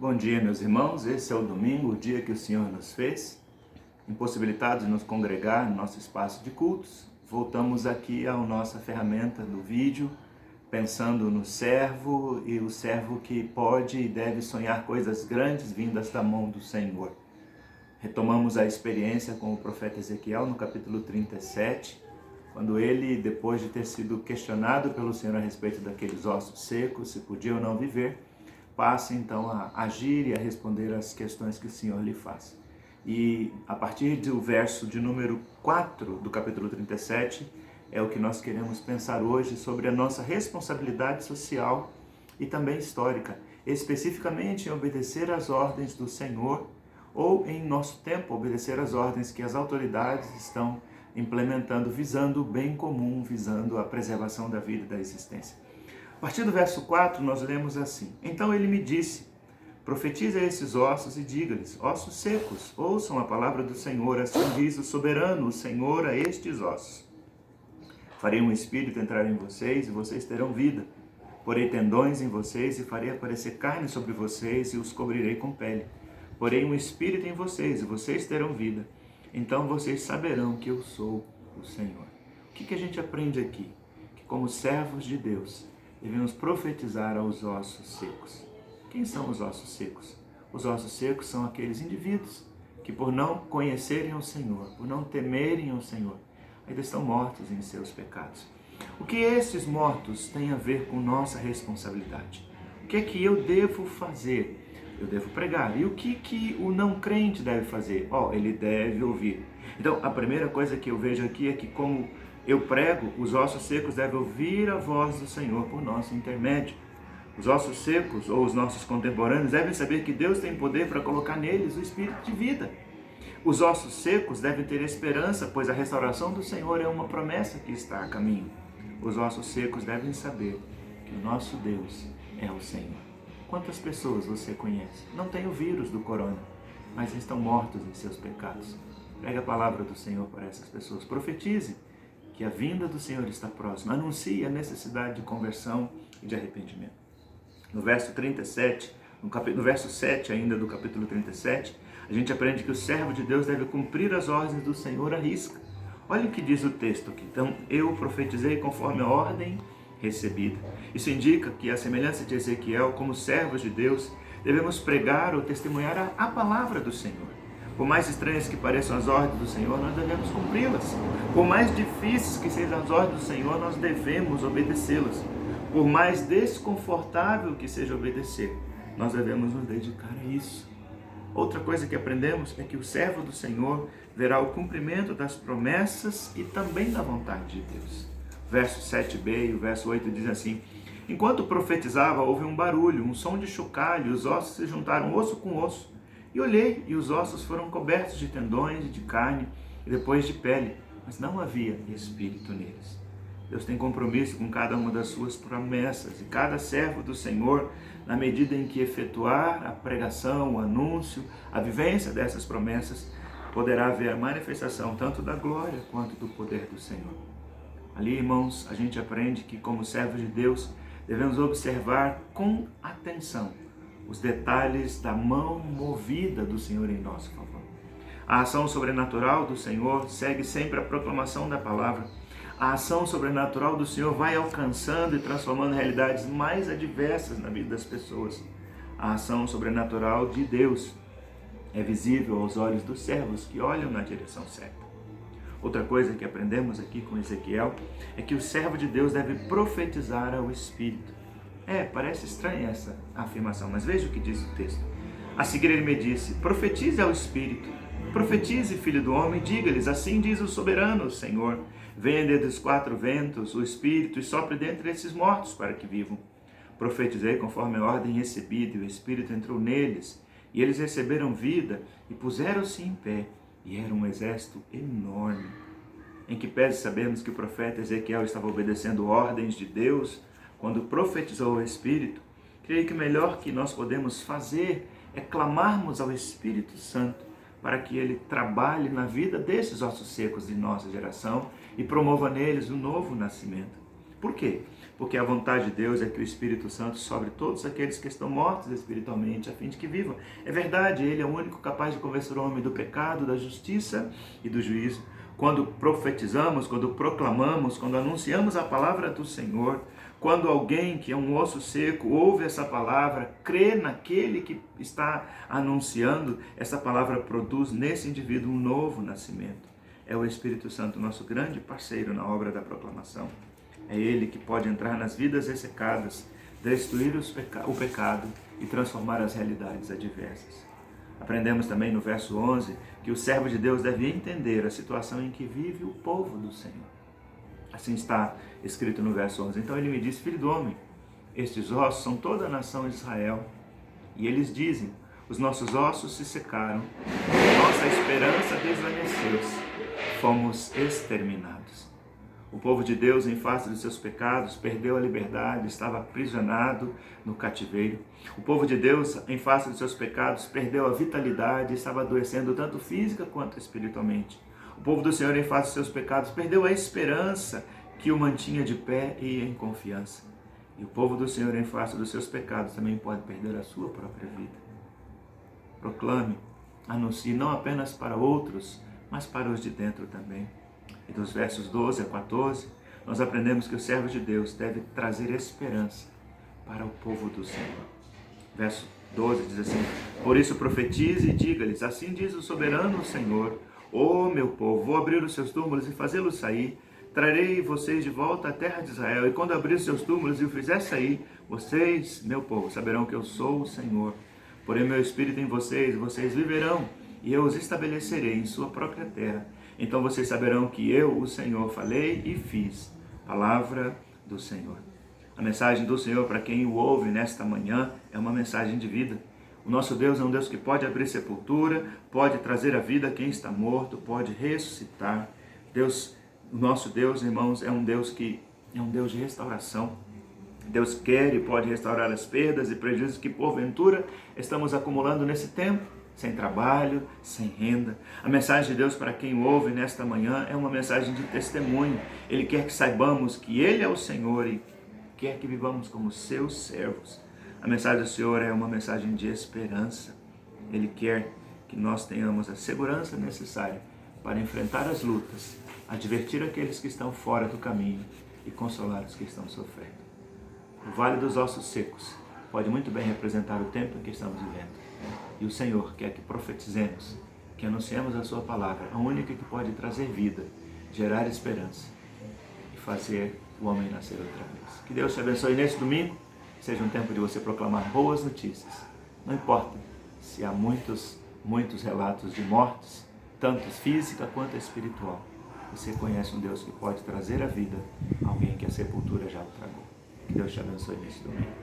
Bom dia, meus irmãos. Esse é o domingo, o dia que o Senhor nos fez. Impossibilitados de nos congregar no nosso espaço de cultos, voltamos aqui à nossa ferramenta do vídeo, pensando no servo e o servo que pode e deve sonhar coisas grandes vindas da mão do Senhor. Retomamos a experiência com o profeta Ezequiel no capítulo 37, quando ele, depois de ter sido questionado pelo Senhor a respeito daqueles ossos secos, se podia ou não viver, passa então a agir e a responder às questões que o Senhor lhe faz. E a partir do verso de número 4 do capítulo 37, é o que nós queremos pensar hoje sobre a nossa responsabilidade social e também histórica, especificamente em obedecer às ordens do Senhor ou, em nosso tempo, obedecer às ordens que as autoridades estão implementando, visando o bem comum, visando a preservação da vida e da existência. A partir do verso 4, nós lemos assim: Então ele me disse, profetize a esses ossos e diga-lhes, ossos secos, ouçam a palavra do Senhor, assim diz o soberano, o Senhor, a estes ossos. Farei um espírito entrar em vocês e vocês terão vida. Porei tendões em vocês e farei aparecer carne sobre vocês e os cobrirei com pele. Porei um espírito em vocês e vocês terão vida. Então vocês saberão que eu sou o Senhor. O que a gente aprende aqui? Que como servos de Deus, devemos profetizar aos ossos secos. Quem são os ossos secos? Os ossos secos são aqueles indivíduos que, por não conhecerem o Senhor, por não temerem o Senhor, ainda estão mortos em seus pecados. O que esses mortos têm a ver com nossa responsabilidade? O que é que eu devo fazer? Eu devo pregar. E o que o não crente deve fazer? Ele deve ouvir. Então, a primeira coisa que eu vejo aqui é que, como eu prego, os ossos secos devem ouvir a voz do Senhor por nosso intermédio. Os ossos secos, ou os nossos contemporâneos, devem saber que Deus tem poder para colocar neles o espírito de vida. Os ossos secos devem ter esperança, pois a restauração do Senhor é uma promessa que está a caminho. Os ossos secos devem saber que o nosso Deus é o Senhor. Quantas pessoas você conhece? Não tem o vírus do corona, mas estão mortos em seus pecados. Pregue a palavra do Senhor para essas pessoas. Profetize que a vinda do Senhor está próxima. Anuncie a necessidade de conversão e de arrependimento. No verso 37, no verso 7 ainda do capítulo 37, a gente aprende que o servo de Deus deve cumprir as ordens do Senhor à risca. Olha o que diz o texto aqui. Então, eu profetizei conforme a ordem recebida. Isso indica que, a semelhança de Ezequiel, como servos de Deus, devemos pregar ou testemunhar a palavra do Senhor. Por mais estranhas que pareçam as ordens do Senhor, nós devemos cumpri-las. Por mais difíceis que sejam as ordens do Senhor, nós devemos obedecê-las. Por mais desconfortável que seja obedecer, nós devemos nos dedicar a isso. Outra coisa que aprendemos é que o servo do Senhor verá o cumprimento das promessas e também da vontade de Deus. Verso 7b e o verso 8 diz assim: Enquanto profetizava, houve um barulho, um som de chocalho, e os ossos se juntaram osso com osso. E olhei, e os ossos foram cobertos de tendões e de carne, e depois de pele, mas não havia espírito neles. Deus tem compromisso com cada uma das suas promessas, e cada servo do Senhor, na medida em que efetuar a pregação, o anúncio, a vivência dessas promessas, poderá ver a manifestação tanto da glória quanto do poder do Senhor. Ali, irmãos, a gente aprende que, como servos de Deus, devemos observar com atenção os detalhes da mão movida do Senhor em nosso favor. A ação sobrenatural do Senhor segue sempre a proclamação da palavra. A ação sobrenatural do Senhor vai alcançando e transformando realidades mais adversas na vida das pessoas. A ação sobrenatural de Deus é visível aos olhos dos servos que olham na direção certa. Outra coisa que aprendemos aqui com Ezequiel é que o servo de Deus deve profetizar ao Espírito. Parece estranha essa afirmação, mas veja o que diz o texto. A seguir ele me disse, profetize ao Espírito, profetize, filho do homem, diga-lhes, assim diz o soberano, o Senhor, venha dentre os quatro ventos o Espírito e sopre dentre esses mortos para que vivam. Profetizei conforme a ordem recebida e o Espírito entrou neles, e eles receberam vida e puseram-se em pé, e era um exército enorme. Em que pese sabemos que o profeta Ezequiel estava obedecendo ordens de Deus quando profetizou ao Espírito, creio que o melhor que nós podemos fazer é clamarmos ao Espírito Santo para que ele trabalhe na vida desses ossos secos de nossa geração e promova neles um novo nascimento. Por quê? porque a vontade de Deus é que o Espírito Santo sobre todos aqueles que estão mortos espiritualmente, a fim de que vivam. É verdade, Ele é o único capaz de convencer o homem do pecado, da justiça e do juízo. Quando profetizamos, quando proclamamos, quando anunciamos a palavra do Senhor, quando alguém que é um osso seco ouve essa palavra, crê naquele que está anunciando, essa palavra produz nesse indivíduo um novo nascimento. É o Espírito Santo, nosso grande parceiro na obra da proclamação. É Ele que pode entrar nas vidas ressecadas, destruir o pecado e transformar as realidades adversas. Aprendemos também no verso 11 que o servo de Deus deve entender a situação em que vive o povo do Senhor. Assim está escrito no verso 11. Então ele me disse: filho do homem, estes ossos são toda a nação de Israel. E eles dizem: os nossos ossos se secaram, nossa esperança desvaneceu-se, fomos exterminados. O povo de Deus, em face dos seus pecados, perdeu a liberdade, estava aprisionado no cativeiro. O povo de Deus, em face dos seus pecados, perdeu a vitalidade, estava adoecendo tanto física quanto espiritualmente. O povo do Senhor, em face dos seus pecados, perdeu a esperança que o mantinha de pé e em confiança. E o povo do Senhor, em face dos seus pecados, também pode perder a sua própria vida. Proclame, anuncie não apenas para outros, mas para os de dentro também. E dos versos 12 a 14, nós aprendemos que o servo de Deus deve trazer esperança para o povo do Senhor. Verso 12 diz assim: por isso profetize e diga-lhes, assim diz o soberano Senhor, ó meu povo, vou abrir os seus túmulos e fazê-los sair, trarei vocês de volta à terra de Israel, e quando abrir os seus túmulos e o fizer sair, vocês, meu povo, saberão que eu sou o Senhor. Porém meu espírito em vocês, vocês viverão, e eu os estabelecerei em sua própria terra. Então vocês saberão que eu, o Senhor, falei e fiz. Palavra do Senhor. A mensagem do Senhor para quem o ouve nesta manhã é uma mensagem de vida. O nosso Deus é um Deus que pode abrir sepultura, pode trazer a vida a quem está morto, pode ressuscitar. O nosso Deus, irmãos, é um Deus que é um Deus de restauração. Deus quer e pode restaurar as perdas e prejuízos que porventura estamos acumulando nesse tempo, sem trabalho, sem renda. A mensagem de Deus para quem ouve nesta manhã é uma mensagem de testemunho. Ele quer que saibamos que Ele é o Senhor e quer que vivamos como seus servos. A mensagem do Senhor é uma mensagem de esperança. Ele quer que nós tenhamos a segurança necessária para enfrentar as lutas, advertir aqueles que estão fora do caminho e consolar os que estão sofrendo. O Vale dos Ossos Secos pode muito bem representar o tempo em que estamos vivendo. E o Senhor quer que profetizemos, que anunciemos a sua palavra, a única que pode trazer vida, gerar esperança e fazer o homem nascer outra vez. Que Deus te abençoe neste domingo, seja um tempo de você proclamar boas notícias. Não importa se há muitos relatos de mortes, tanto física quanto espiritual. Você conhece um Deus que pode trazer a vida a alguém que a sepultura já o tragou. Que Deus te abençoe neste domingo.